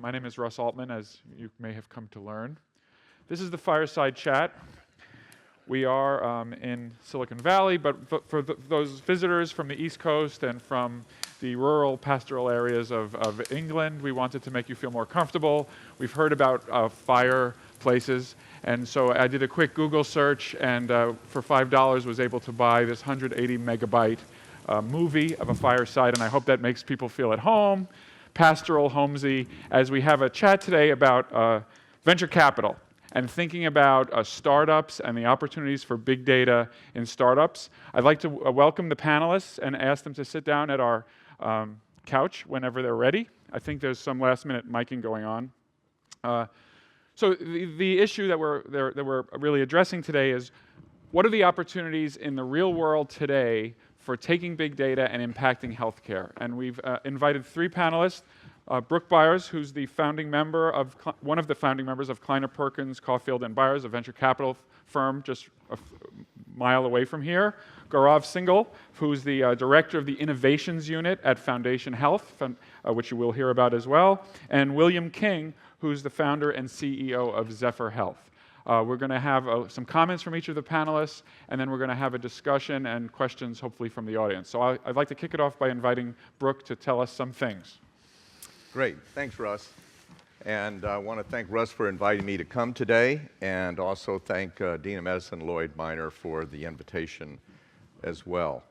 My name is Russ Altman, as you may have come to learn. This is the Fireside Chat. We are in Silicon Valley, but for those visitors from the East Coast and from the rural pastoral areas of England, we wanted to make you feel more comfortable. We've heard about fireplaces, and so I did a quick Google search, and for $5 was able to buy this 180 megabyte movie of a fireside, and I hope that makes people feel at home, pastoral, homesy, as we have a chat today about venture capital and thinking about startups and the opportunities for big data in startups. I'd like to welcome the panelists and ask them to sit down at our couch whenever they're ready. I think there's some last-minute miking going on. So the issue that we're really addressing today is, what are the opportunities in the real world today for taking big data and impacting healthcare? And we've invited three panelists. Brooke Byers, who's the founding member of one of the founding members of Kleiner Perkins, Caulfield & Byers, a venture capital firm just a mile away from here. Gaurav Singhal, who's the director of the innovations unit at Foundation Health, which you will hear about as well. And William King, who's the founder and CEO of Zephyr Health. We're going to have some comments from each of the panelists, and then we're going to have a discussion and questions, hopefully, from the audience. So I'd like to kick it off by inviting Brooke to tell us some things. Great. Thanks, Russ. And I want to thank Russ for inviting me to come today, and also thank Dean of Medicine Lloyd Minor for the invitation as well.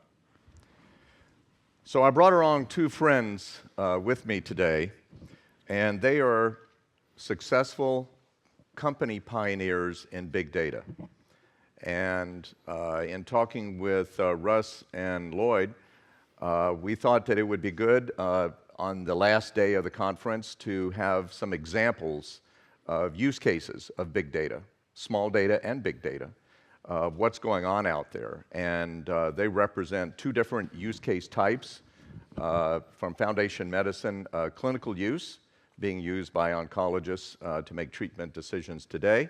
So I brought along two friends with me today, and they are successful company pioneers in big data. And in talking with Russ and Lloyd, we thought that it would be good on the last day of the conference to have some examples of use cases of big data, small data and big data, what's going on out there. And they represent two different use case types from Foundation Medicine, clinical use, being used by oncologists to make treatment decisions today,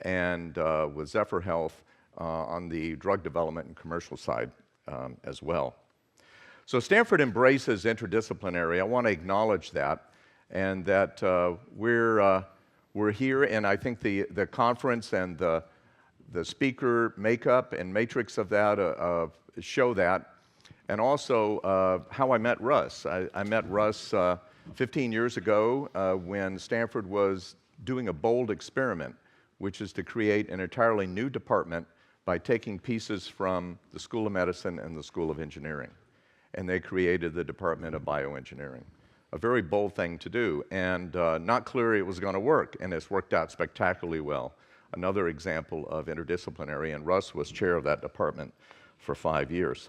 and with Zephyr Health on the drug development and commercial side as well. So Stanford embraces interdisciplinary. I want to acknowledge that, and that we're here, and I think the conference and the speaker makeup and matrix of that show that, and also how I met Russ. I met Russ 15 years ago when Stanford was doing a bold experiment, which is to create an entirely new department by taking pieces from the School of Medicine and the School of Engineering. And they created the Department of Bioengineering. A very bold thing to do, and not clear it was going to work, and it's worked out spectacularly well. Another example of interdisciplinary, and Russ was chair of that department for 5 years.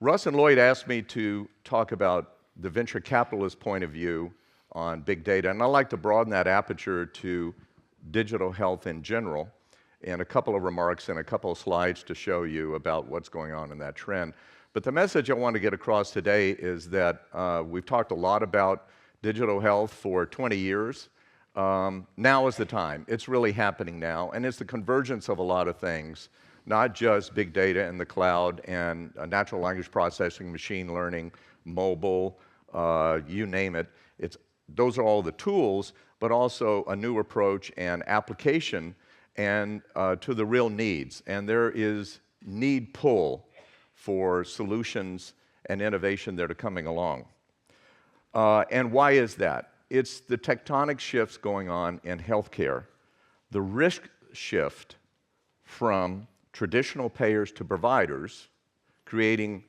Russ and Lloyd asked me to talk about the venture capitalist point of view on big data, and I'd like to broaden that aperture to digital health in general, and a couple of remarks and a couple of slides to show you about what's going on in that trend. But the message I want to get across today is that we've talked a lot about digital health for 20 years. Now is the time. It's really happening now, and it's the convergence of a lot of things, not just big data in the cloud and natural language processing, machine learning, mobile, you name it. Those are all the tools, but also a new approach and application and to the real needs. And there is need pull for solutions and innovation that are coming along. And why is that? It's the tectonic shifts going on in healthcare, the risk shift from traditional payers to providers, creating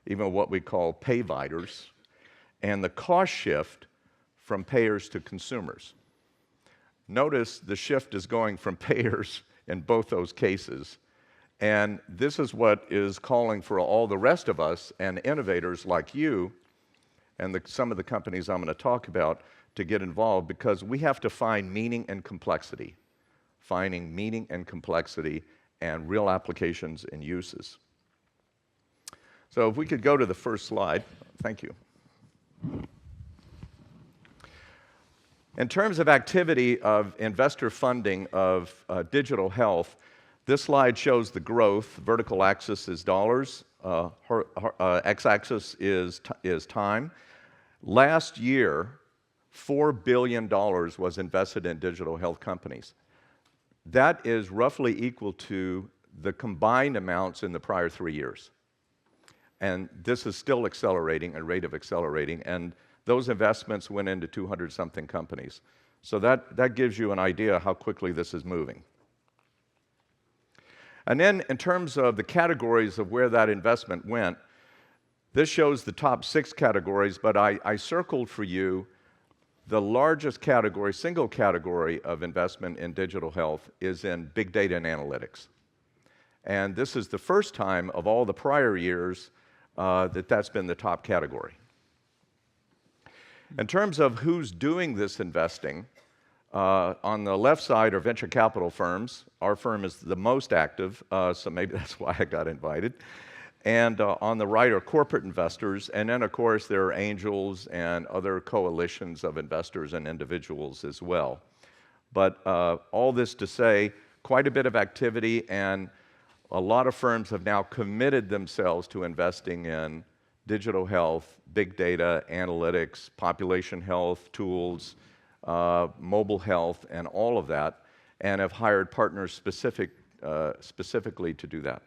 even what we call payviders, and the cost shift from payers to consumers. Notice the shift is going from payers in both those cases. And this is what is calling for all the rest of us and innovators like you and some of the companies I'm going to talk about to get involved, because we have to find meaning and complexity, finding meaning and complexity and real applications and uses. So if we could go to the first slide. Thank you. In terms of activity of investor funding of digital health, this slide shows the growth. Vertical axis is dollars, x-axis is time. Last year, $4 billion was invested in digital health companies. That is roughly equal to the combined amounts in the prior 3 years. And this is still accelerating, a rate of accelerating, and those investments went into 200-something companies. So that gives you an idea how quickly this is moving. And then in terms of the categories of where that investment went, this shows the top 6 categories, but I circled for you the largest category, single category of investment in digital health is in big data and analytics. And this is the first time of all the prior years that's been the top category. In terms of who's doing this investing, on the left side are venture capital firms. Our firm is the most active, so maybe that's why I got invited. And on the right are corporate investors, and then of course there are angels and other coalitions of investors and individuals as well. But all this to say, quite a bit of activity, and a lot of firms have now committed themselves to investing in digital health, big data, analytics, population health tools, mobile health, and all of that, and have hired partners specifically to do that.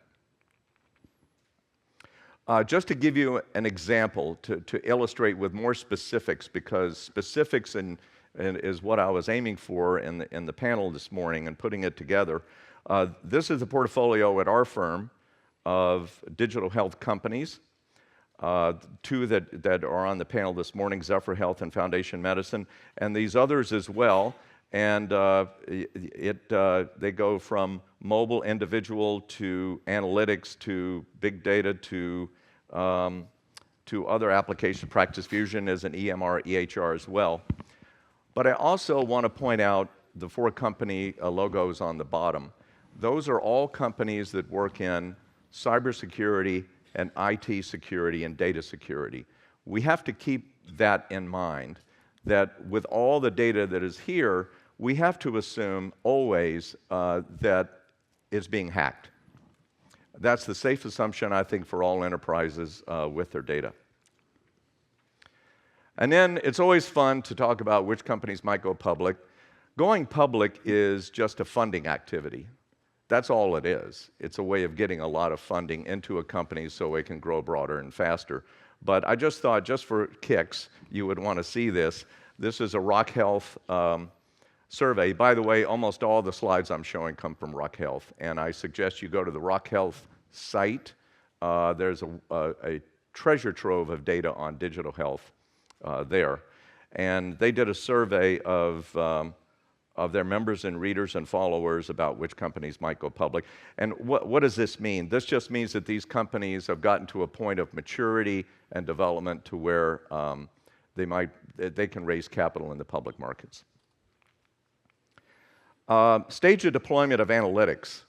Just to give you an example, to illustrate with more specifics, because specifics is what I was aiming for in the panel this morning and putting it together. This is a portfolio at our firm of digital health companies. 2 that are on the panel this morning, Zephyr Health and Foundation Medicine, and these others as well. And they go from mobile individual to analytics to big data to other applications. Practice Fusion is an EMR, EHR as well. But I also want to point out the 4 company logos on the bottom. Those are all companies that work in cybersecurity and IT security and data security. We have to keep that in mind, that with all the data that is here, we have to assume always that it's being hacked. That's the safe assumption, I think, for all enterprises with their data. And then it's always fun to talk about which companies might go public. Going public is just a funding activity. That's all it is. It's a way of getting a lot of funding into a company so it can grow broader and faster. But I just thought, just for kicks, you would want to see this. This is a Rock Health survey. By the way, almost all the slides I'm showing come from Rock Health, and I suggest you go to the Rock Health site. There's a treasure trove of data on digital health there. And they did a survey of their members and readers and followers about which companies might go public. And what does this mean? This just means that these companies have gotten to a point of maturity and development to where they can raise capital in the public markets. Stage of deployment of analytics.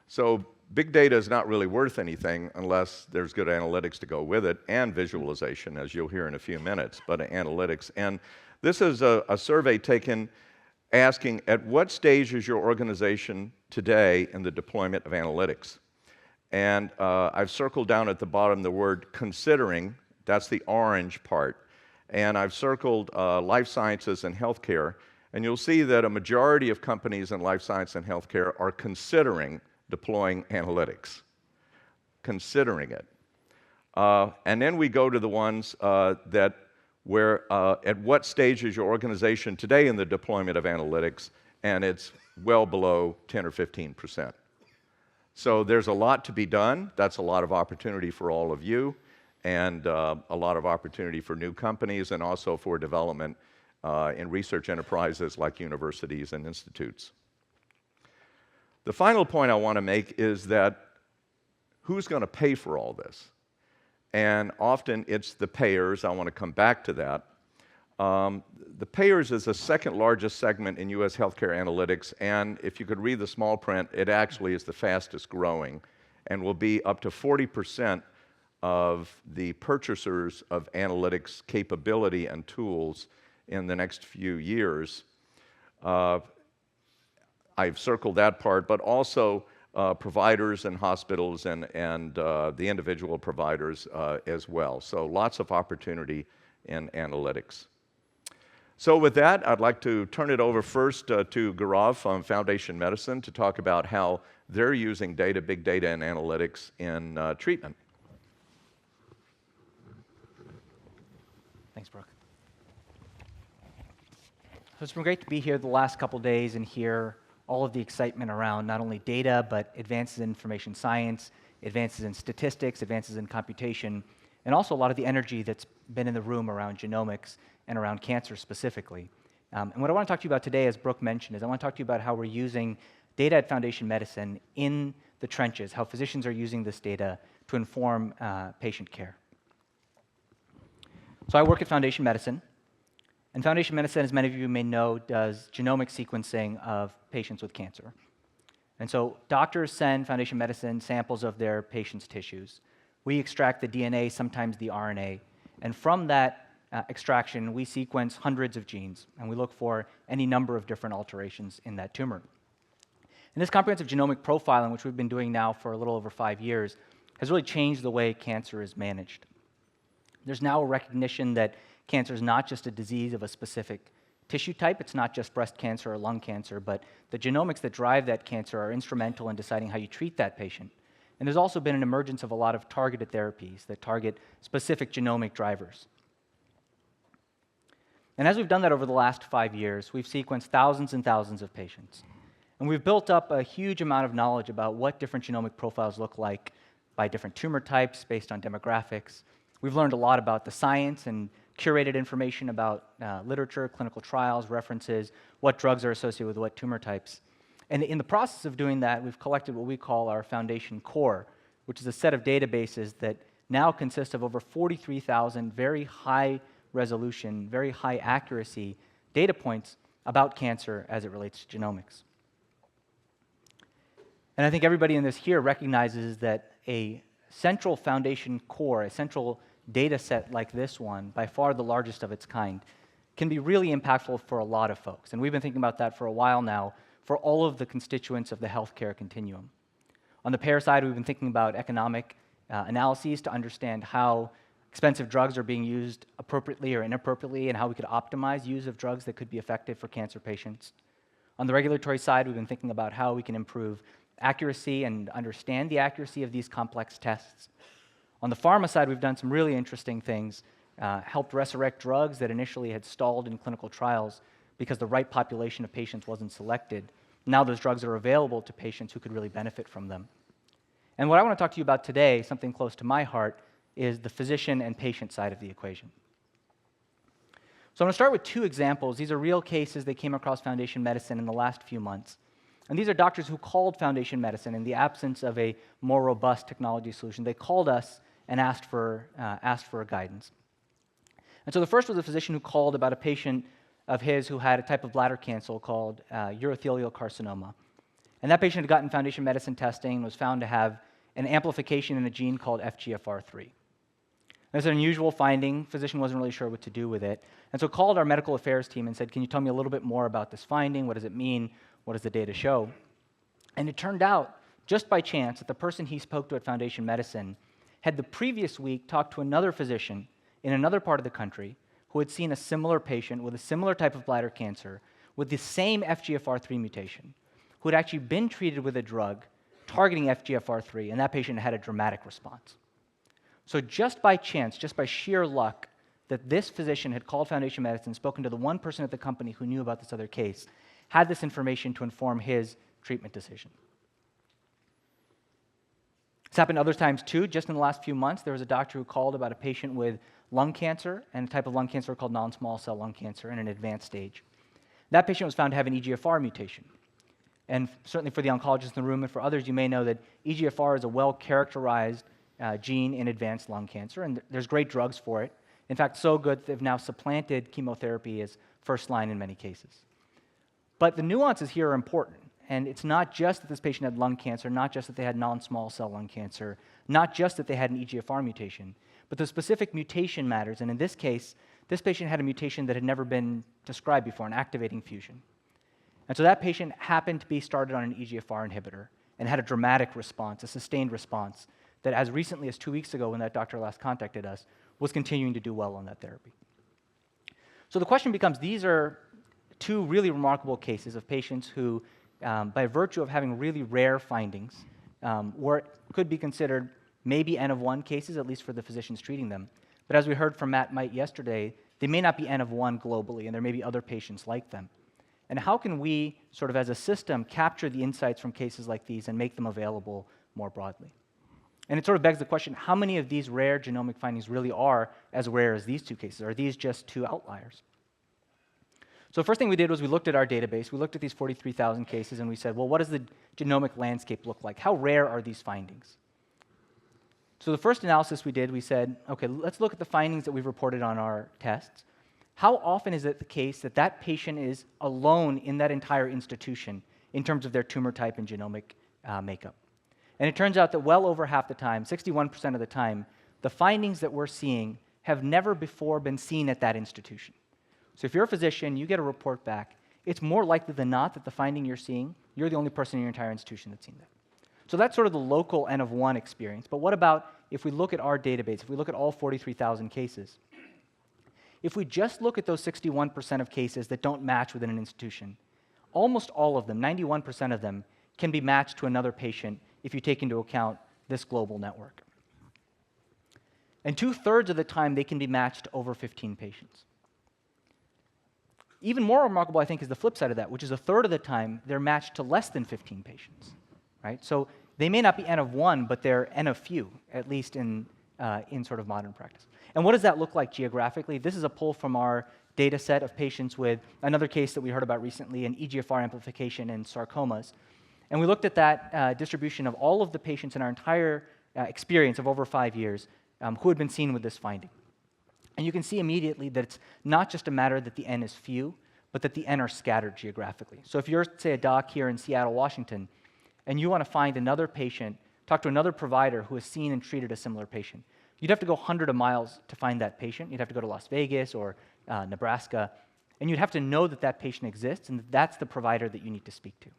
So big data is not really worth anything unless there's good analytics to go with it, and visualization, as you'll hear in a few minutes, but analytics. And this is a survey taken asking, at what stage is your organization today in the deployment of analytics? And I've circled down at the bottom the word considering. That's the orange part. And I've circled life sciences and healthcare. And you'll see that a majority of companies in life science and healthcare are considering deploying analytics. Considering it. And then we go to the ones at what stage is your organization today in the deployment of analytics, and it's well below 10 or 15%. So there's a lot to be done. That's a lot of opportunity for all of you, and a lot of opportunity for new companies, and also for development in research enterprises like universities and institutes. The final point I want to make is that who's going to pay for all this? And often it's the payers. I want to come back to that. The payers is the second largest segment in U.S. healthcare analytics, and if you could read the small print, it actually is the fastest growing and will be up to 40% of the purchasers of analytics capability and tools in the next few years. I've circled that part, but also providers and hospitals and the individual providers as well. So lots of opportunity in analytics. So with that, I'd like to turn it over first to Gaurav from Foundation Medicine to talk about how they're using data, big data, and analytics in treatment. Thanks, Brooke. So it's been great to be here the last couple days and hear all of the excitement around not only data, but advances in information science, advances in statistics, advances in computation, and also a lot of the energy that's been in the room around genomics and around cancer specifically. And what I want to talk to you about today, as Brooke mentioned, is I want to talk to you about how we're using data at Foundation Medicine in the trenches, how physicians are using this data to inform patient care. So I work at Foundation Medicine, and Foundation Medicine, as many of you may know, does genomic sequencing of patients with cancer. And so doctors send Foundation Medicine samples of their patients' tissues. We extract the DNA, sometimes the RNA, and from that extraction, we sequence hundreds of genes, and we look for any number of different alterations in that tumor. And this comprehensive genomic profiling, which we've been doing now for a little over 5 years, has really changed the way cancer is managed. There's now a recognition that cancer is not just a disease of a specific tissue type. It's not just breast cancer or lung cancer, but the genomics that drive that cancer are instrumental in deciding how you treat that patient. And there's also been an emergence of a lot of targeted therapies that target specific genomic drivers. And as we've done that over the last 5 years, we've sequenced thousands and thousands of patients. And we've built up a huge amount of knowledge about what different genomic profiles look like by different tumor types based on demographics. We've learned a lot about the science and curated information about literature, clinical trials, references, what drugs are associated with what tumor types. And in the process of doing that, we've collected what we call our Foundation Core, which is a set of databases that now consists of over 43,000 very high resolution, very high accuracy data points about cancer as it relates to genomics. And I think everybody in this here recognizes that a central Foundation Core, a central data set like this one, by far the largest of its kind, can be really impactful for a lot of folks. And we've been thinking about that for a while now for all of the constituents of the healthcare continuum. On the payer side, we've been thinking about economic analyses to understand how expensive drugs are being used appropriately or inappropriately and how we could optimize use of drugs that could be effective for cancer patients. On the regulatory side, we've been thinking about how we can improve accuracy and understand the accuracy of these complex tests. On the pharma side, we've done some really interesting things, helped resurrect drugs that initially had stalled in clinical trials because the right population of patients wasn't selected. Now those drugs are available to patients who could really benefit from them. And what I want to talk to you about today, something close to my heart, is the physician and patient side of the equation. So I'm going to start with 2 examples. These are real cases that came across Foundation Medicine in the last few months. And these are doctors who called Foundation Medicine in the absence of a more robust technology solution. They called us and asked for guidance. And so the first was a physician who called about a patient of his who had a type of bladder cancer called urothelial carcinoma. And that patient had gotten Foundation Medicine testing and was found to have an amplification in a gene called FGFR3. That's an unusual finding. Physician wasn't really sure what to do with it. And so called our medical affairs team and said, can you tell me a little bit more about this finding? What does it mean? What does the data show? And it turned out, just by chance, that the person he spoke to at Foundation Medicine had the previous week talked to another physician in another part of the country who had seen a similar patient with a similar type of bladder cancer with the same FGFR3 mutation, who had actually been treated with a drug targeting FGFR3, and that patient had a dramatic response. So just by chance, just by sheer luck, that this physician had called Foundation Medicine, spoken to the one person at the company who knew about this other case, had this information to inform his treatment decision. It's happened other times too. Just in the last few months, there was a doctor who called about a patient with lung cancer and a type of lung cancer called non-small cell lung cancer in an advanced stage. That patient was found to have an EGFR mutation. And certainly for the oncologists in the room and for others, you may know that EGFR is a well-characterized gene in advanced lung cancer, and there's great drugs for it. In fact, so good that they've now supplanted chemotherapy as first line in many cases. But the nuances here are important, and it's not just that this patient had lung cancer, not just that they had non-small cell lung cancer, not just that they had an EGFR mutation, but the specific mutation matters, and in this case, this patient had a mutation that had never been described before, an activating fusion. And so that patient happened to be started on an EGFR inhibitor and had a dramatic response, a sustained response, that as recently as 2 weeks ago when that doctor last contacted us, was continuing to do well on that therapy. So the question becomes, these are two really remarkable cases of patients who, by virtue of having really rare findings, could be considered maybe N of 1 cases, at least for the physicians treating them. But as we heard from Matt Might yesterday, they may not be N of 1 globally, and there may be other patients like them. And how can we, sort of as a system, capture the insights from cases like these and make them available more broadly? And it sort of begs the question, how many of these rare genomic findings really are as rare as these two cases? Are these just two outliers? So the first thing we did was we looked at our database. We looked at these 43,000 cases, and we said, well, what does the genomic landscape look like? How rare are these findings? So the first analysis we did, we said, okay, let's look at the findings that we've reported on our tests. How often is it the case that that patient is alone in that entire institution in terms of their tumor type and genomic makeup? And it turns out that well over half the time, 61% of the time, the findings that we're seeing have never before been seen at that institution. So if you're a physician, you get a report back, it's more likely than not that the finding you're seeing, you're the only person in your entire institution that's seen that. So that's sort of the local N of 1 experience. But what about if we look at our database, if we look at all 43,000 cases? If we just look at those 61% of cases that don't match within an institution, almost all of them, 91% of them, can be matched to another patient if you take into account this global network. And 2/3 of the time, they can be matched to over 15 patients. Even more remarkable, I think, is the flip side of that, which is 1/3 of the time, they're matched to less than 15 patients, right? So they may not be N of 1, but they're N of few, at least in sort of modern practice. And what does that look like geographically? This is a pull from our data set of patients with another case that we heard about recently, an EGFR amplification in sarcomas. And we looked at that distribution of all of the patients in our entire experience of over 5 years who had been seen with this finding. And you can see immediately that it's not just a matter that the N is few, but that the N are scattered geographically. So if you're, say, a doc here in Seattle, Washington, and you want to find another patient, talk to another provider who has seen and treated a similar patient, you'd have to go hundreds of miles to find that patient. You'd have to go to Las Vegas or Nebraska, and you'd have to know that that patient exists, and that's the provider that you need to speak to.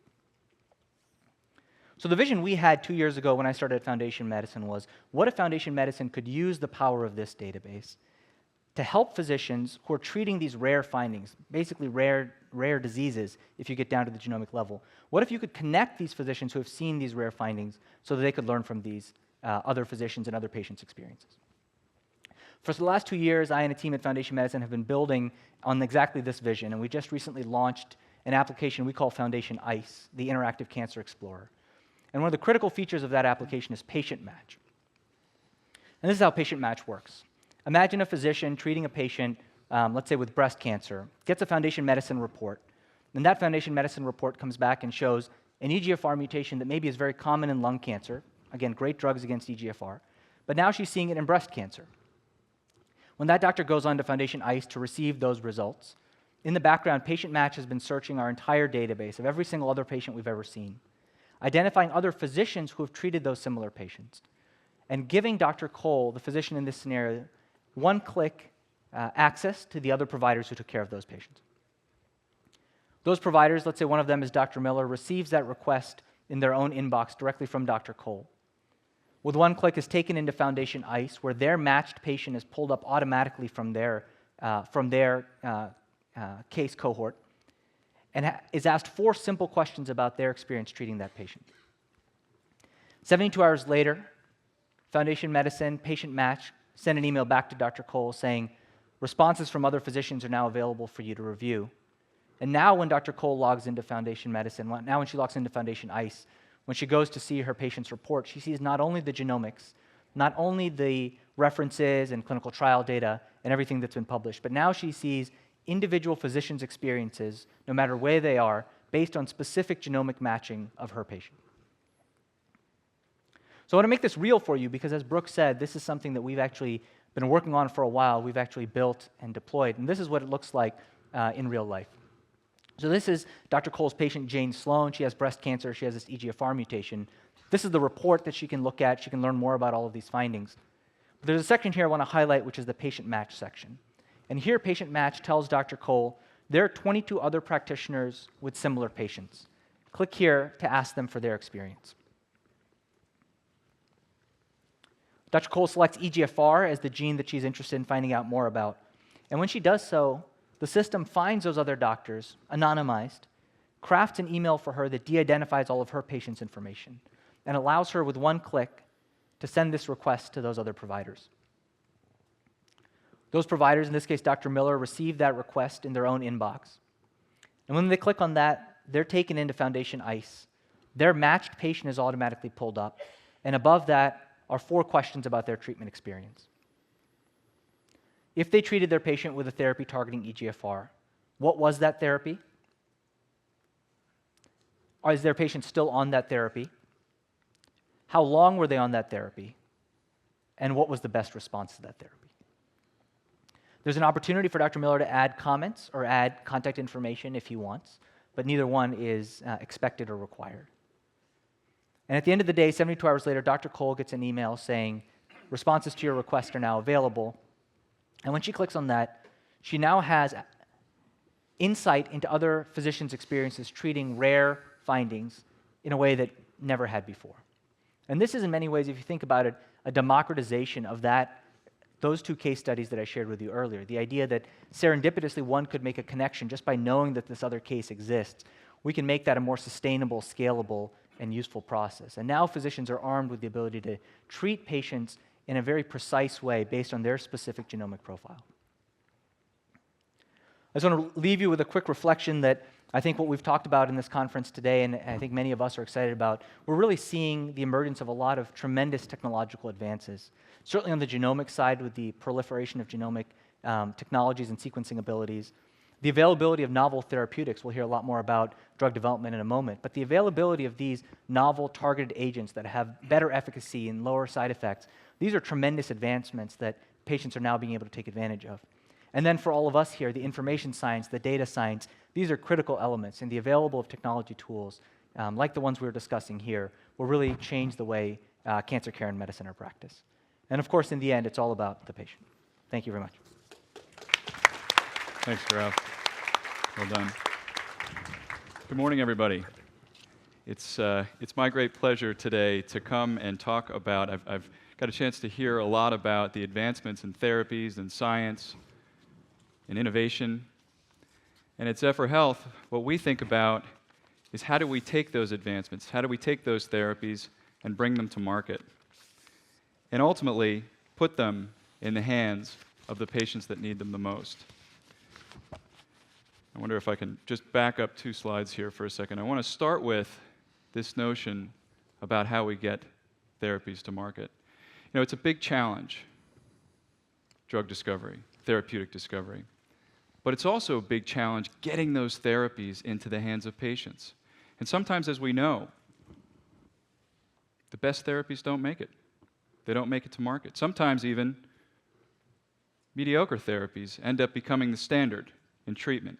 So the vision we had 2 years ago when I started at Foundation Medicine was, what if Foundation Medicine could use the power of this database to help physicians who are treating these rare findings, basically rare diseases if you get down to the genomic level? What if you could connect these physicians who have seen these rare findings so that they could learn from these other physicians and other patients' experiences? For the last 2 years, I and a team at Foundation Medicine have been building on exactly this vision, and we just recently launched an application we call Foundation ICE, the Interactive Cancer Explorer. And one of the critical features of that application is patient match. And this is how patient match works. Imagine a physician treating a patient, let's say with breast cancer, gets a Foundation Medicine report, and that Foundation Medicine report comes back and shows an EGFR mutation that maybe is very common in lung cancer. Again, great drugs against EGFR. But now she's seeing it in breast cancer. When that doctor goes on to Foundation ICE to receive those results, in the background, Patient Match has been searching our entire database of every single other patient we've ever seen, identifying other physicians who have treated those similar patients, and giving Dr. Cole, the physician in this scenario, one-click access to the other providers who took care of those patients. Those providers, let's say one of them is Dr. Miller, receives that request in their own inbox directly from Dr. Cole. With one click, is taken into Foundation ICE, where their matched patient is pulled up automatically from their case cohort, and is asked 4 simple questions about their experience treating that patient. 72 hours later, Foundation Medicine, Patient Match, send an email back to Dr. Cole saying, responses from other physicians are now available for you to review. And now when Dr. Cole logs into Foundation Medicine, now when she logs into Foundation ICE, when she goes to see her patient's report, she sees not only the genomics, not only the references and clinical trial data and everything that's been published, but now she sees individual physicians' experiences, no matter where they are, based on specific genomic matching of her patient. So I want to make this real for you because, as Brooke said, this is something that we've actually been working on for a while. We've actually built and deployed, and this is what it looks like in real life. So this is Dr. Cole's patient, Jane Sloan. She has breast cancer. She has this EGFR mutation. This is the report that she can look at. She can learn more about all of these findings. But there's a section here I want to highlight, which is the patient match section. And here, patient match tells Dr. Cole there are 22 other practitioners with similar patients. Click here to ask them for their experience. Dr. Cole selects EGFR as the gene that she's interested in finding out more about. And when she does so, the system finds those other doctors, anonymized, crafts an email for her that de-identifies all of her patient's information, and allows her with one click to send this request to those other providers. Those providers, in this case Dr. Miller, receive that request in their own inbox. And when they click on that, they're taken into Foundation ICE. Their matched patient is automatically pulled up, and above that are 4 questions about their treatment experience. If they treated their patient with a therapy targeting EGFR, what was that therapy? Or is their patient still on that therapy? How long were they on that therapy? And what was the best response to that therapy? There's an opportunity for Dr. Miller to add comments or add contact information if he wants, but neither one is expected or required. And at the end of the day, 72 hours later, Dr. Cole gets an email saying, responses to your request are now available. And when she clicks on that, she now has insight into other physicians' experiences treating rare findings in a way that never had before. And this is, in many ways, if you think about it, a democratization of those 2 case studies that I shared with you earlier. The idea that serendipitously one could make a connection just by knowing that this other case exists. We can make that a more sustainable, scalable, and useful process. And now physicians are armed with the ability to treat patients in a very precise way based on their specific genomic profile. I just want to leave you with a quick reflection that I think what we've talked about in this conference today, and I think many of us are excited about, we're really seeing the emergence of a lot of tremendous technological advances. Certainly on the genomic side with the proliferation of genomic technologies and sequencing abilities, the availability of novel therapeutics, we'll hear a lot more about drug development in a moment, but the availability of these novel targeted agents that have better efficacy and lower side effects, these are tremendous advancements that patients are now being able to take advantage of. And then for all of us here, the information science, the data science, these are critical elements, and the available of technology tools, like the ones we were discussing here, will really change the way cancer care and medicine are practiced. And of course, in the end, it's all about the patient. Thank you very much. Thanks, Gaurav. Well done. Good morning, everybody. It's my great pleasure today to come and talk about, I've got a chance to hear a lot about the advancements in therapies and science and innovation. And at Zephyr Health, what we think about is how do we take those advancements, how do we take those therapies and bring them to market, and ultimately put them in the hands of the patients that need them the most. I wonder if I can just back up 2 slides here for a second. I want to start with this notion about how we get therapies to market. You know, it's a big challenge, drug discovery, therapeutic discovery. But it's also a big challenge getting those therapies into the hands of patients. And sometimes, as we know, the best therapies don't make it. They don't make it to market. Sometimes even mediocre therapies end up becoming the standard in treatment.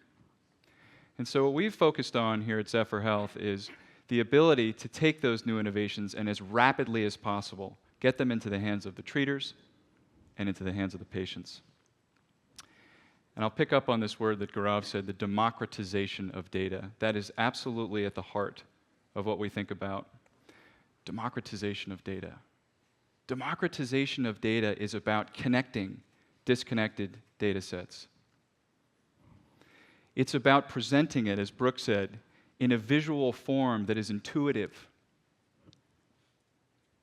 And so what we've focused on here at Zephyr Health is the ability to take those new innovations and as rapidly as possible get them into the hands of the treaters and into the hands of the patients. And I'll pick up on this word that Gaurav said, the democratization of data. That is absolutely at the heart of what we think about. Democratization of data. Democratization of data is about connecting disconnected data sets. It's about presenting it, as Brooke said, in a visual form that is intuitive.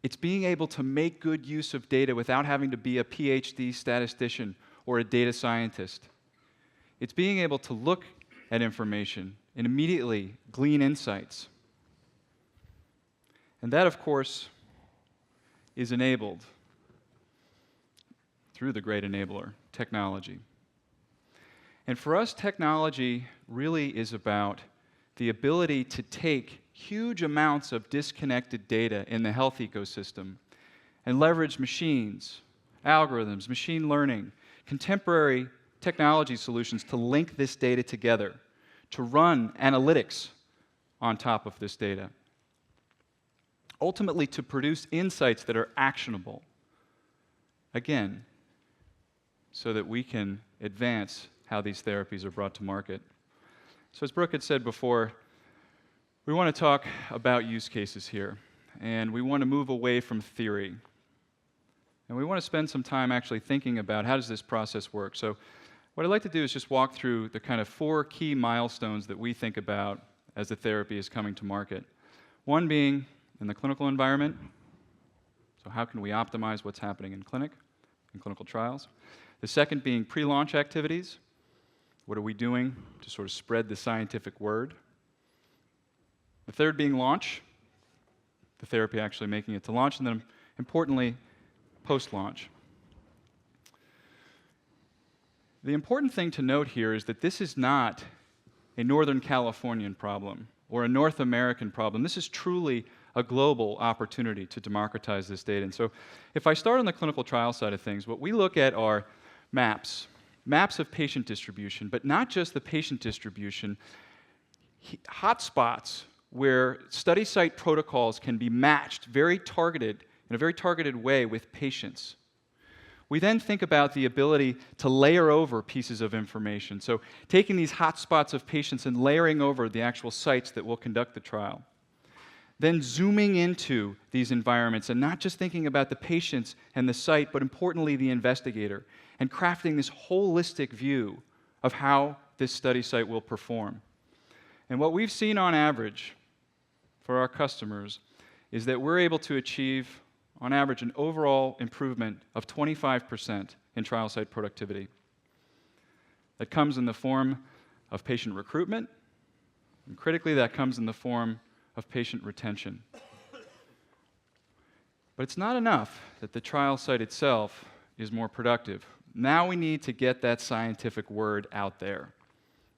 It's being able to make good use of data without having to be a PhD statistician or a data scientist. It's being able to look at information and immediately glean insights. And that, of course, is enabled through the great enabler, technology. And for us, technology really is about the ability to take huge amounts of disconnected data in the health ecosystem and leverage machines, algorithms, machine learning, contemporary technology solutions to link this data together, to run analytics on top of this data. Ultimately, to produce insights that are actionable. Again, so that we can advance how these therapies are brought to market. So as Brooke had said before, we want to talk about use cases here, and we want to move away from theory. And we want to spend some time actually thinking about how does this process work. So What I'd like to do is just walk through the kind of 4 key milestones that we think about as the therapy is coming to market. One being in the clinical environment. So how can we optimize what's happening in clinical trials? The second being pre-launch activities. What are we doing to sort of spread the scientific word? The third being launch, the therapy actually making it to launch, and then importantly, post-launch. The important thing to note here is that this is not a Northern Californian problem or a North American problem. This is truly a global opportunity to democratize this data. And so if I start on the clinical trial side of things, what we look at are maps of patient distribution, but not just the patient distribution, hotspots where study site protocols can be matched very targeted, in a very targeted way with patients. We then think about the ability to layer over pieces of information. So taking these hotspots of patients and layering over the actual sites that will conduct the trial. Then zooming into these environments and not just thinking about the patients and the site, but importantly the investigator, and crafting this holistic view of how this study site will perform. And what we've seen on average for our customers is that we're able to achieve, on average, an overall improvement of 25% in trial site productivity. That comes in the form of patient recruitment, and critically, that comes in the form of patient retention. But it's not enough that the trial site itself is more productive. Now we need to get that scientific word out there.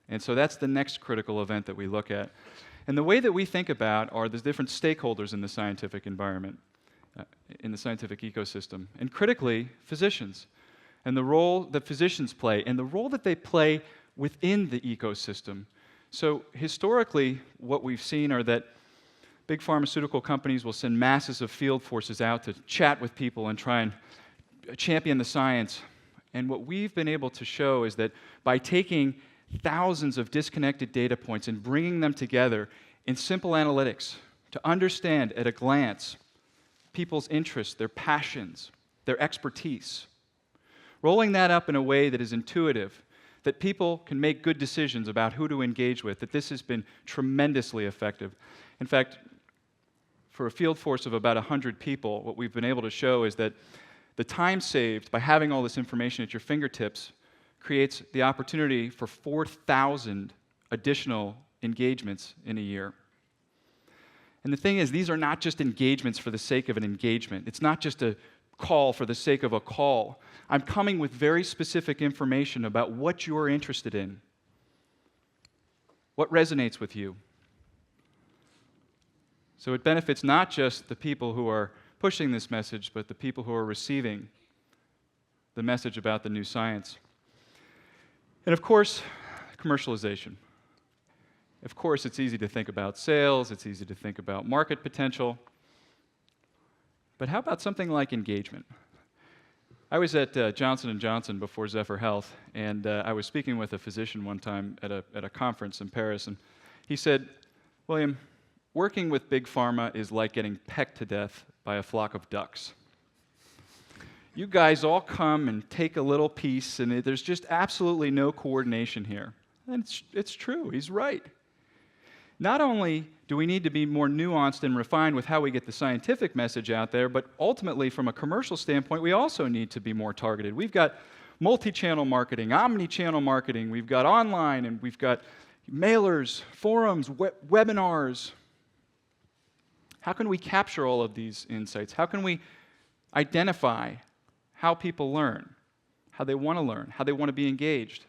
And so that's the next critical event that we look at. And the way that we think about are the different stakeholders in the scientific environment, in the scientific ecosystem, and critically, physicians, and the role that physicians play, and the role that they play within the ecosystem. So historically, what we've seen are that big pharmaceutical companies will send masses of field forces out to chat with people and try and champion the science. And what we've been able to show is that by taking thousands of disconnected data points and bringing them together in simple analytics to understand at a glance people's interests, their passions, their expertise, rolling that up in a way that is intuitive, that people can make good decisions about who to engage with, that this has been tremendously effective. In fact, for a field force of about 100 people, what we've been able to show is that the time saved by having all this information at your fingertips creates the opportunity for 4,000 additional engagements in a year. And the thing is, these are not just engagements for the sake of an engagement. It's not just a call for the sake of a call. I'm coming with very specific information about what you're interested in, what resonates with you. So it benefits not just the people who are pushing this message, but the people who are receiving the message about the new science. And of course, commercialization. Of course, it's easy to think about sales, it's easy to think about market potential, but how about something like engagement? I was at Johnson & Johnson before Zephyr Health, and I was speaking with a physician one time at a conference in Paris, and he said, "William, working with big pharma is like getting pecked to death by a flock of ducks. You guys all come and take a little piece, and there's just absolutely no coordination here." And it's true, he's right. Not only do we need to be more nuanced and refined with how we get the scientific message out there, but ultimately, from a commercial standpoint, we also need to be more targeted. We've got multi-channel marketing, omni-channel marketing, we've got online, and we've got mailers, forums, webinars. How can we capture all of these insights? How can we identify how people learn, how they want to learn, how they want to be engaged?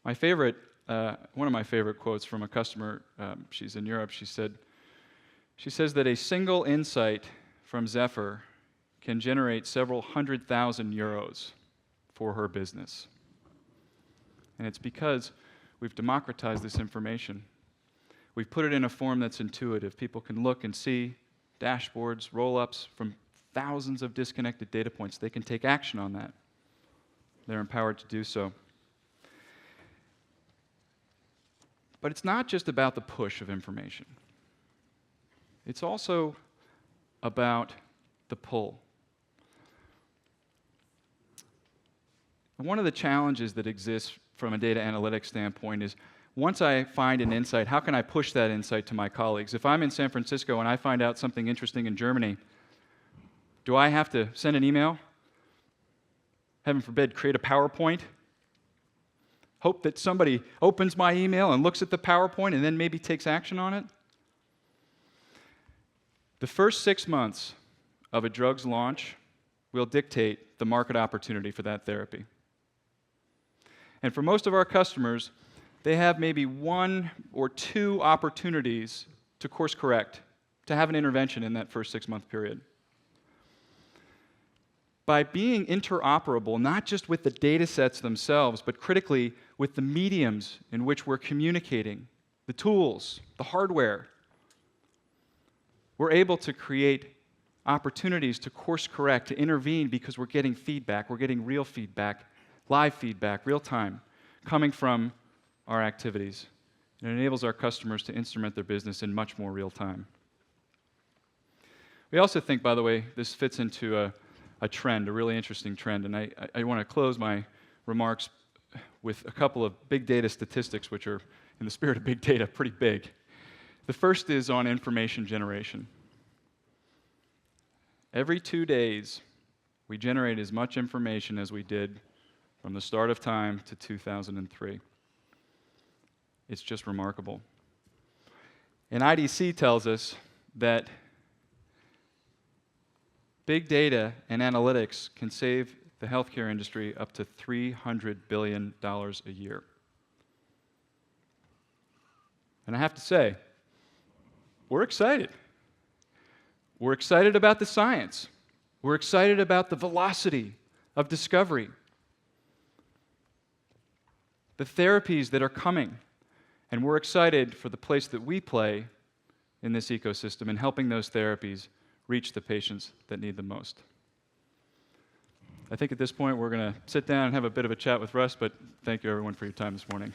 One of my favorite quotes from a customer, she's in Europe, she says that a single insight from Zephyr can generate several 100,000 euros for her business. And it's because we've democratized this information. We've put it in a form that's intuitive. People can look and see dashboards, roll-ups from thousands of disconnected data points. They can take action on that. They're empowered to do so. But it's not just about the push of information. It's also about the pull. one of the challenges that exists from a data analytics standpoint is once I find an insight, how can I push that insight to my colleagues? If I'm in San Francisco and I find out something interesting in Germany, do I have to send an email? Heaven forbid, create a PowerPoint? Hope that somebody opens my email and looks at the PowerPoint and then maybe takes action on it? The first 6 months of a drug's launch will dictate the market opportunity for that therapy. And for most of our customers, they have maybe 1 or 2 opportunities to course correct, to have an intervention in that first 6-month period. By being interoperable, not just with the data sets themselves, but critically with the mediums in which we're communicating, the tools, the hardware, we're able to create opportunities to course correct, to intervene, because we're getting feedback. We're getting real feedback, live feedback, real time, coming from our activities. It enables our customers to instrument their business in much more real time. We also think, by the way, this fits into a trend, a really interesting trend, and I want to close my remarks with a couple of big data statistics, which are, in the spirit of big data, pretty big. The first is on information generation. Every 2 days, we generate as much information as we did from the start of time to 2003. It's just remarkable. And IDC tells us that big data and analytics can save the healthcare industry up to $300 billion a year. And I have to say, we're excited. We're excited about the science. We're excited about the velocity of discovery, the therapies that are coming. And we're excited for the place that we play in this ecosystem in helping those therapies reach the patients that need them most. I think at this point we're going to sit down and have a bit of a chat with Russ, but thank you everyone for your time this morning.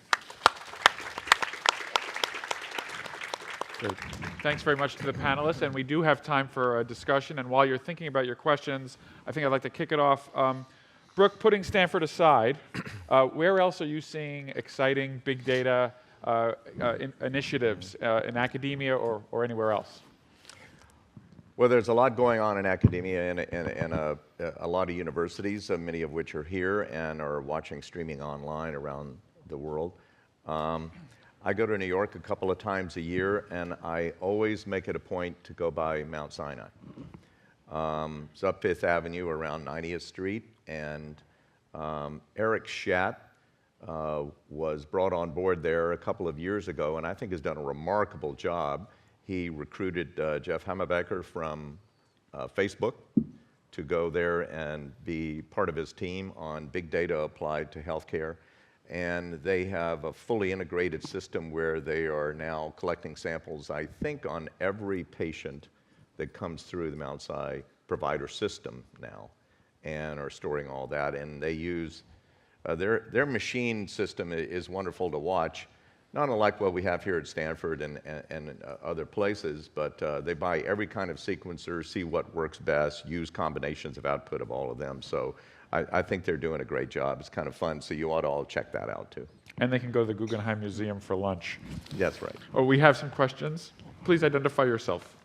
Good. Thanks very much to the panelists, and we do have time for a discussion, and while you're thinking about your questions, I think I'd like to kick it off. Brooke, putting Stanford aside, where else are you seeing exciting big data initiatives in academia or anywhere else? Well, there's a lot going on in academia and a lot of universities, many of which are here and are watching streaming online around the world. I go to New York a couple of times a year, and I always make it a point to go by Mount Sinai. It's up Fifth Avenue around 90th Street, and Eric Schatt was brought on board there a couple of years ago, and I think has done a remarkable job. He recruited Jeff Hammerbecker from Facebook to go there and be part of his team on big data applied to healthcare. And they have a fully integrated system where they are now collecting samples, I think, on every patient that comes through the Mount Sinai provider system now, and are storing all that. And they use their machine system is wonderful to watch, not unlike what we have here at Stanford and other places, but they buy every kind of sequencer, see what works best, use combinations of output of all of them. So I think they're doing a great job. It's kind of fun, so you ought to all check that out too. And they can go to the Guggenheim Museum for lunch. That's right. Oh, we have some questions. Please identify yourself.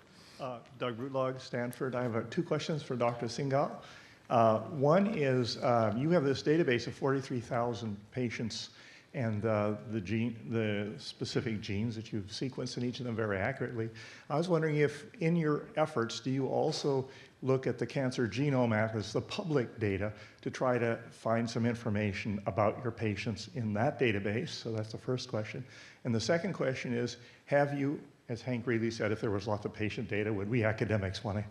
Doug Brutlog, Stanford. I have 2 questions for Dr. Singhal. One is, you have this database of 43,000 patients and the specific genes that you've sequenced in each of them very accurately. I was wondering if in your efforts, do you also look at the Cancer Genome Atlas, the public data, to try to find some information about your patients in that database? So that's the first question. And the second question is, have you, as Hank Greeley said, if there was lots of patient data, would we academics want to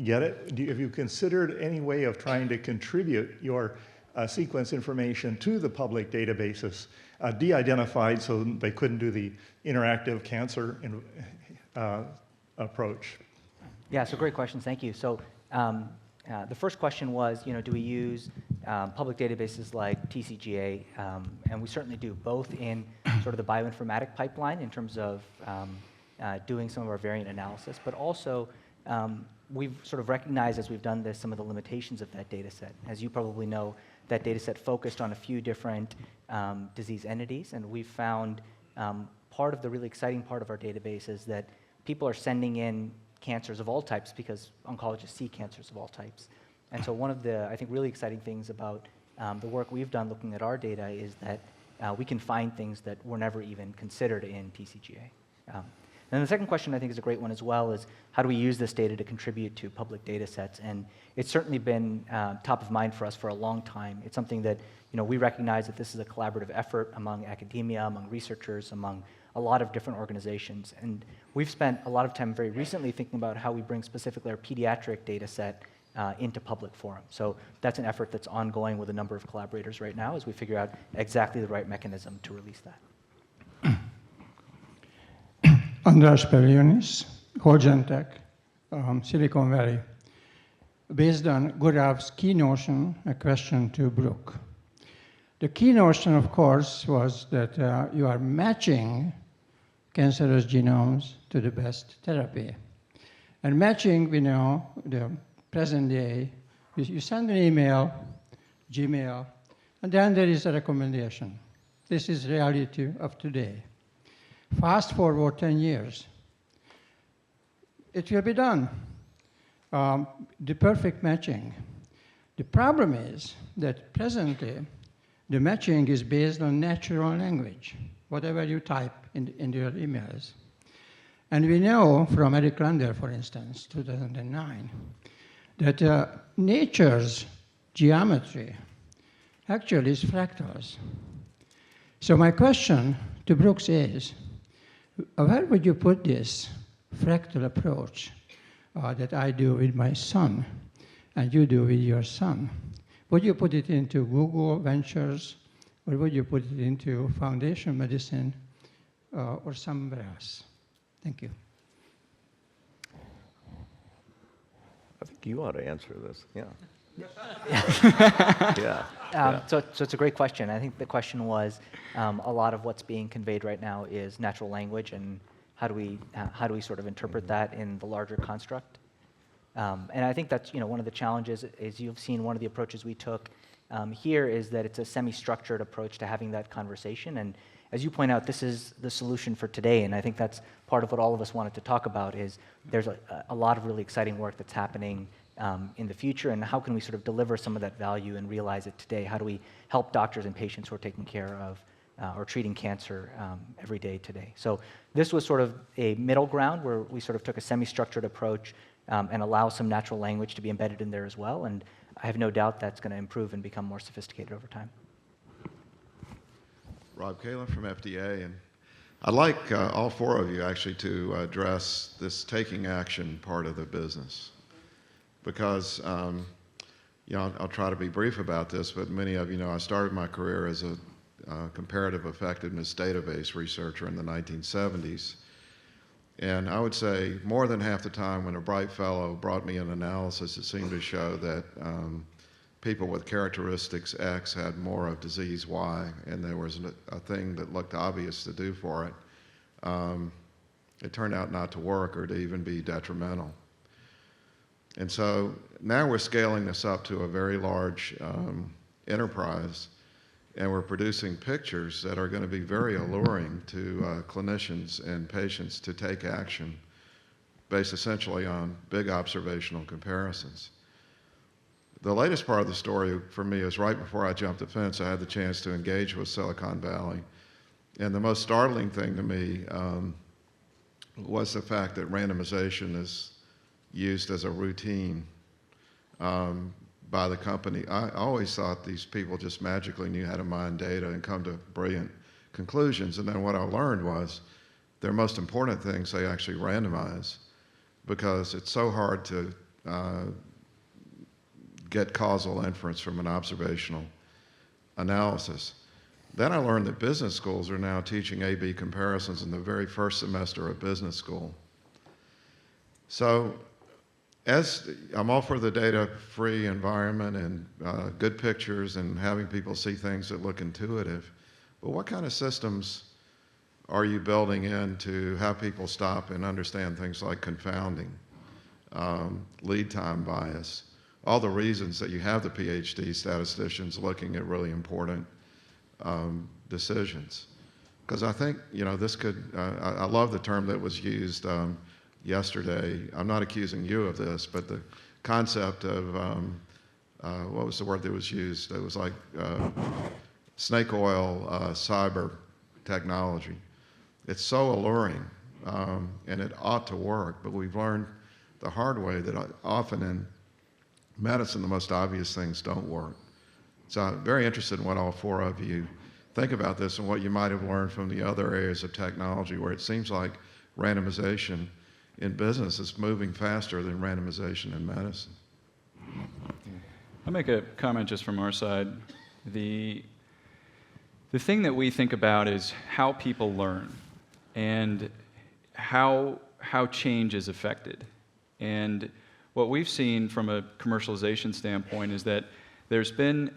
get it? Have you considered any way of trying to contribute your sequence information to the public databases, de-identified so they couldn't do the interactive cancer approach? Yeah, so great questions, thank you. So the first question was, do we use public databases like TCGA? And we certainly do, both in sort of the bioinformatic pipeline in terms of doing some of our variant analysis, but also we've sort of recognized as we've done this some of the limitations of that data set. As you probably know, that data set focused on a few different disease entities, and we've found part of the really exciting part of our database is that people are sending in cancers of all types because oncologists see cancers of all types. And so one of the, I think, really exciting things about the work we've done looking at our data is that we can find things that were never even considered in TCGA. And the second question I think is a great one as well is how do we use this data to contribute to public data sets? And it's certainly been top of mind for us for a long time. It's something that we recognize that this is a collaborative effort among academia, among researchers, among a lot of different organizations. And we've spent a lot of time very recently thinking about how we bring specifically our pediatric data set into public forum. So that's an effort that's ongoing with a number of collaborators right now as we figure out exactly the right mechanism to release that. András Pelionis, Holgentech, Silicon Valley. Based on Gaurav's key notion, a question to Brooke. The key notion, of course, was that you are matching cancerous genomes to the best therapy. And matching, we know, the present day, you send an email, Gmail, and then there is a recommendation. This is reality of today. Fast forward 10 years. It will be done. The perfect matching. The problem is that presently, the matching is based on natural language, whatever you type in your emails. And we know from Eric Lander, for instance, 2009, that nature's geometry actually is fractals. So my question to Brooks is, where would you put this fractal approach that I do with my son and you do with your son? Would you put it into Google Ventures, or would you put it into Foundation Medicine or somewhere else? Thank you. I think you ought to answer this. Yeah. So it's a great question. I think the question was a lot of what's being conveyed right now is natural language, and how do we sort of interpret that in the larger construct? And I think that's one of the challenges. Is you've seen one of the approaches we took here is that it's a semi-structured approach to having that conversation. And as you point out, this is the solution for today. And I think that's part of what all of us wanted to talk about. Is there's a lot of really exciting work that's happening in the future, and how can we sort of deliver some of that value and realize it today? How do we help doctors and patients who are taking care of or treating cancer every day today? So this was sort of a middle ground where we sort of took a semi-structured approach and allow some natural language to be embedded in there as well. And I have no doubt that's going to improve and become more sophisticated over time. Rob Kalen from FDA, and I'd like all four of you actually to address this taking action part of the business. Because, I'll try to be brief about this, but many of you know I started my career as a comparative effectiveness database researcher in the 1970s. And I would say more than half the time when a bright fellow brought me an analysis, it seemed to show that people with characteristics X had more of disease Y, and there was a thing that looked obvious to do for it. It turned out not to work or to even be detrimental. And so now we're scaling this up to a very large enterprise, and we're producing pictures that are going to be very alluring to clinicians and patients to take action based essentially on big observational comparisons. The latest part of the story for me is right before I jumped the fence, I had the chance to engage with Silicon Valley. And the most startling thing to me was the fact that randomization is used as a routine by the company. I always thought these people just magically knew how to mine data and come to brilliant conclusions. And then what I learned was their most important things they actually randomize because it's so hard to get causal inference from an observational analysis. Then I learned that business schools are now teaching A/B comparisons in the very first semester of business school. So as I'm all for the data-free environment and good pictures and having people see things that look intuitive, but what kind of systems are you building in to have people stop and understand things like confounding, lead time bias, all the reasons that you have the PhD statisticians looking at really important decisions. Because I think, this could, I love the term that was used yesterday. I'm not accusing you of this, but the concept of, what was the word that was used? It was like snake oil cyber technology. It's so alluring, and it ought to work, but we've learned the hard way that often in medicine, the most obvious things don't work. So I'm very interested in what all four of you think about this and what you might have learned from the other areas of technology where it seems like randomization in business is moving faster than randomization in medicine. I'll make a comment just from our side. The thing that we think about is how people learn and how change is affected. And what we've seen from a commercialization standpoint is that there's been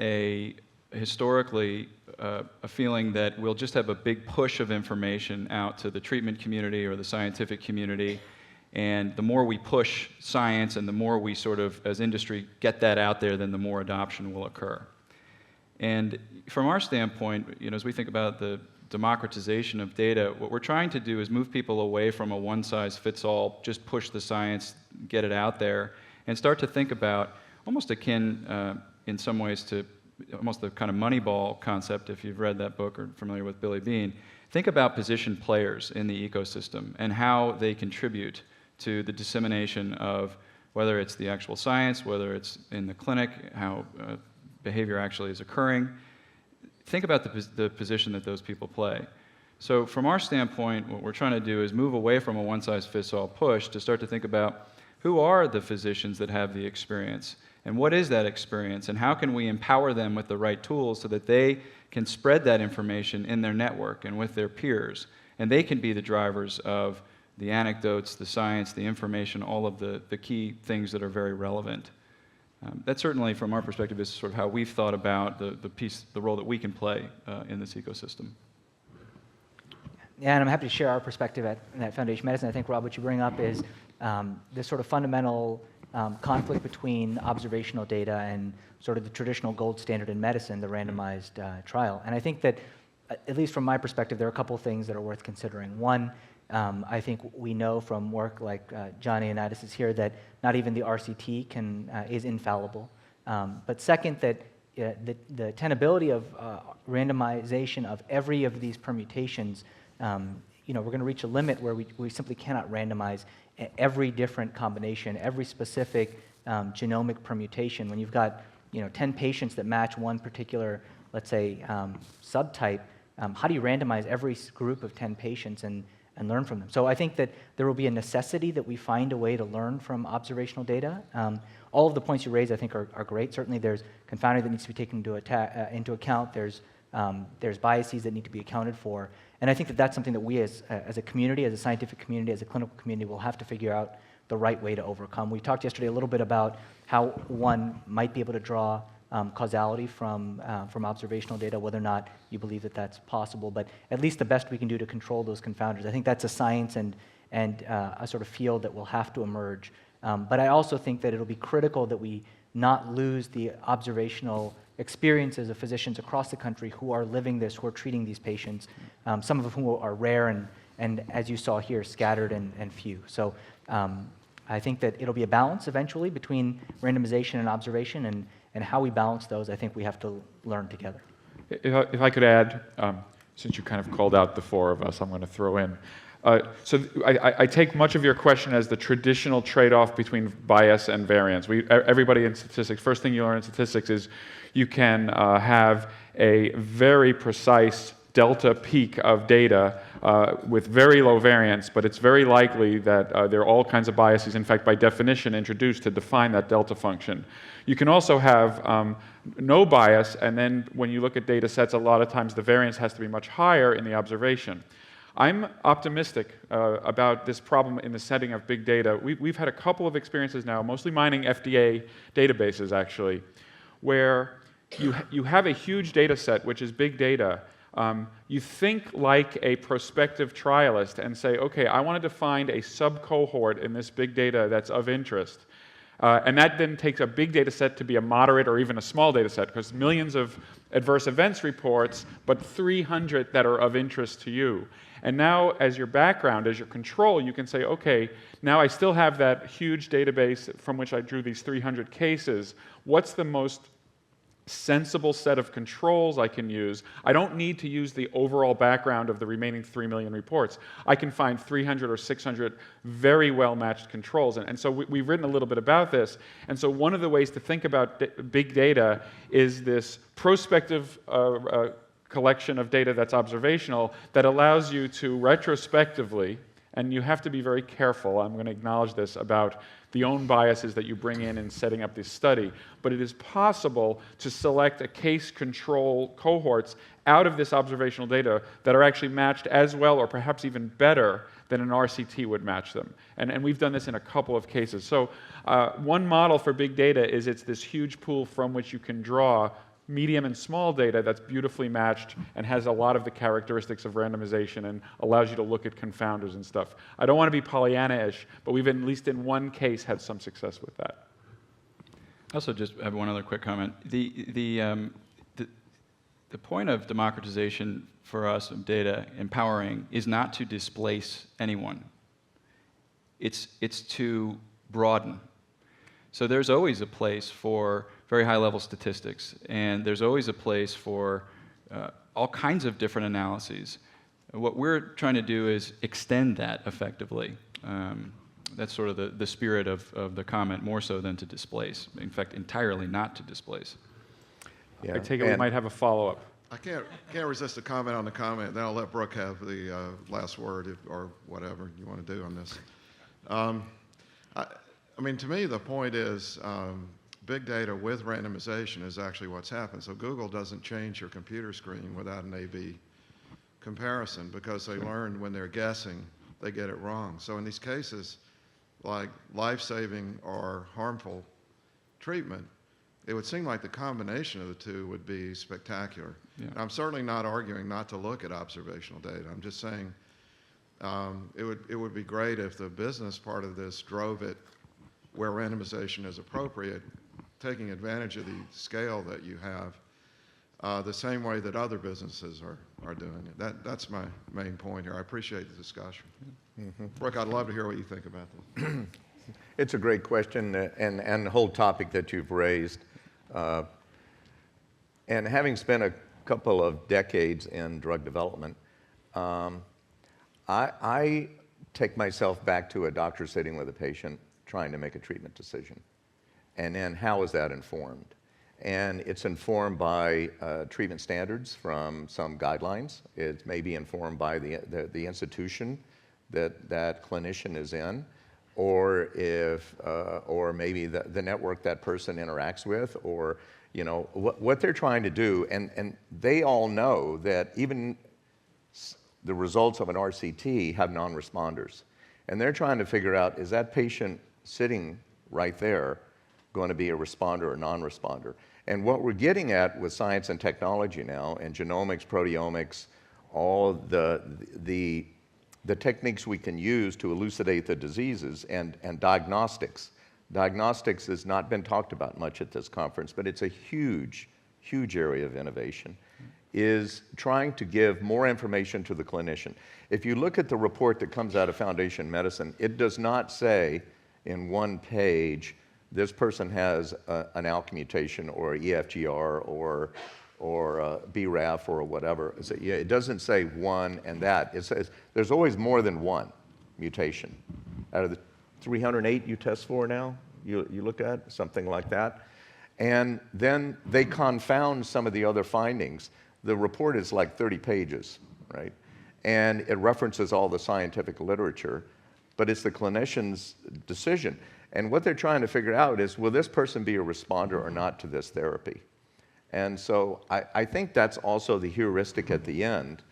historically a feeling that we'll just have a big push of information out to the treatment community or the scientific community, and the more we push science and the more we sort of, as industry, get that out there, then the more adoption will occur. And from our standpoint, as we think about the democratization of data, what we're trying to do is move people away from a one-size-fits-all, just push the science, get it out there, and start to think about, almost akin in some ways to almost the kind of Moneyball concept, if you've read that book or familiar with Billy Beane. Think about positioned players in the ecosystem and how they contribute to the dissemination of whether it's the actual science, whether it's in the clinic, how behavior actually is occurring. Think about the position that those people play. So from our standpoint, what we're trying to do is move away from a one-size-fits-all push to start to think about who are the physicians that have the experience, and what is that experience, and how can we empower them with the right tools so that they can spread that information in their network and with their peers, and they can be the drivers of the anecdotes, the science, the information, all of the key things that are very relevant. That certainly, from our perspective, is sort of how we've thought about the role that we can play in this ecosystem. Yeah, and I'm happy to share our perspective at Foundation Medicine. I think, Rob, what you bring up is this sort of fundamental conflict between observational data and sort of the traditional gold standard in medicine, the randomized trial. And I think that, at least from my perspective, there are a couple of things that are worth considering. One, I think we know from work like Johnny Ioannidis is here that not even the RCT is infallible. But second, that the tenability of randomization of every of these permutations, we're going to reach a limit where we simply cannot randomize every different combination, every specific genomic permutation. When you've got 10 patients that match one particular, let's say, subtype, how do you randomize every group of 10 patients and learn from them? So I think that there will be a necessity that we find a way to learn from observational data. All of the points you raise, I think, are great. Certainly there's confounding that needs to be taken into account. There's biases that need to be accounted for. And I think that that's something that we as a community, as a scientific community, as a clinical community, will have to figure out the right way to overcome. We talked yesterday a little bit about how one might be able to draw causality from observational data, whether or not you believe that that's possible, but at least the best we can do to control those confounders. I think that's a science and a sort of field that will have to emerge. But I also think that it'll be critical that we not lose the observational experiences of physicians across the country who are living this, who are treating these patients, some of whom are rare and as you saw here, scattered and few. So I think that it'll be a balance eventually between randomization and observation, and how we balance those, I think we have to learn together. If I could add, since you kind of called out the four of us, I'm going to throw in. So I take much of your question as the traditional trade-off between bias and variance. Everybody in statistics, first thing you learn in statistics is you can have a very precise delta peak of data with very low variance, but it's very likely that there are all kinds of biases, in fact, by definition, introduced to define that delta function. You can also have no bias, and then when you look at data sets, a lot of times the variance has to be much higher in the observation. I'm optimistic about this problem in the setting of big data. We've had a couple of experiences now, mostly mining FDA databases, actually, where you have a huge data set, which is big data. You think like a prospective trialist and say, okay, I wanted to find a sub-cohort in this big data that's of interest. And that then takes a big data set to be a moderate or even a small data set, because millions of adverse events reports, but 300 that are of interest to you. And now, as your background, as your control, you can say, okay, now I still have that huge database from which I drew these 300 cases. What's the most sensible set of controls I can use? I don't need to use the overall background of the remaining 3 million reports. I can find 300 or 600 very well-matched controls. And so we've written a little bit about this. And so one of the ways to think about big data is this prospective collection of data that's observational that allows you to retrospectively, and you have to be very careful, I'm going to acknowledge this, about the own biases that you bring in setting up this study. But it is possible to select a case control cohorts out of this observational data that are actually matched as well or perhaps even better than an RCT would match them. And we've done this in a couple of cases. So one model for big data is it's this huge pool from which you can draw medium and small data that's beautifully matched and has a lot of the characteristics of randomization and allows you to look at confounders and stuff. I don't want to be Pollyanna-ish, but we've at least in one case had some success with that. I also just have one other quick comment. The point of democratization for us of data empowering is not to displace anyone. It's to broaden. So there's always a place for very high-level statistics, and there's always a place for all kinds of different analyses. What we're trying to do is extend that effectively. That's sort of the spirit of the comment, more so than to displace. In fact, entirely not to displace. Yeah. I take it we might have a follow-up. I can't resist a comment on the comment. Then I'll let Brooke have the last word or whatever you want to do on this. I mean, to me, the point is big data with randomization is actually what's happened. So Google doesn't change your computer screen without an A/B comparison because they learn when they're guessing, they get it wrong. So in these cases, like life-saving or harmful treatment, it would seem like the combination of the two would be spectacular. Yeah. I'm certainly not arguing not to look at observational data. I'm just saying it would be great if the business part of this drove it where randomization is appropriate, taking advantage of the scale that you have, the same way that other businesses are doing it. That's my main point here. I appreciate the discussion. Mm-hmm. Brooke, I'd love to hear what you think about this. It's a great question and the whole topic that you've raised. And having spent a couple of decades in drug development, I take myself back to a doctor sitting with a patient trying to make a treatment decision. And then how is that informed? And it's informed by treatment standards from some guidelines. It may be informed by the institution that clinician is in, or or maybe the network that person interacts with, or what they're trying to do. And they all know that even the results of an RCT have non-responders. And they're trying to figure out, is that patient sitting right there going to be a responder or non-responder? And what we're getting at with science and technology now, and genomics, proteomics, all the techniques we can use to elucidate the diseases, and diagnostics. Diagnostics has not been talked about much at this conference, but it's a huge, huge area of innovation, is trying to give more information to the clinician. If you look at the report that comes out of Foundation Medicine, it does not say in one page, this person has an ALK mutation or EFGR or BRAF or whatever. It doesn't say one and that. It says there's always more than one mutation. Out of the 308 you test for now, you look at, something like that. And then they confound some of the other findings. The report is like 30 pages, right? And it references all the scientific literature, but it's the clinician's decision. And what they're trying to figure out is, will this person be a responder or not to this therapy? And so I think that's also the heuristic at the end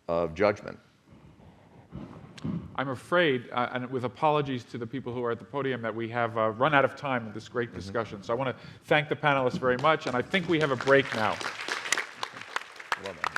of judgment. I'm afraid, and with apologies to the people who are at the podium, that we have run out of time with this great discussion. So I want to thank the panelists very much, and I think we have a break now. Well done.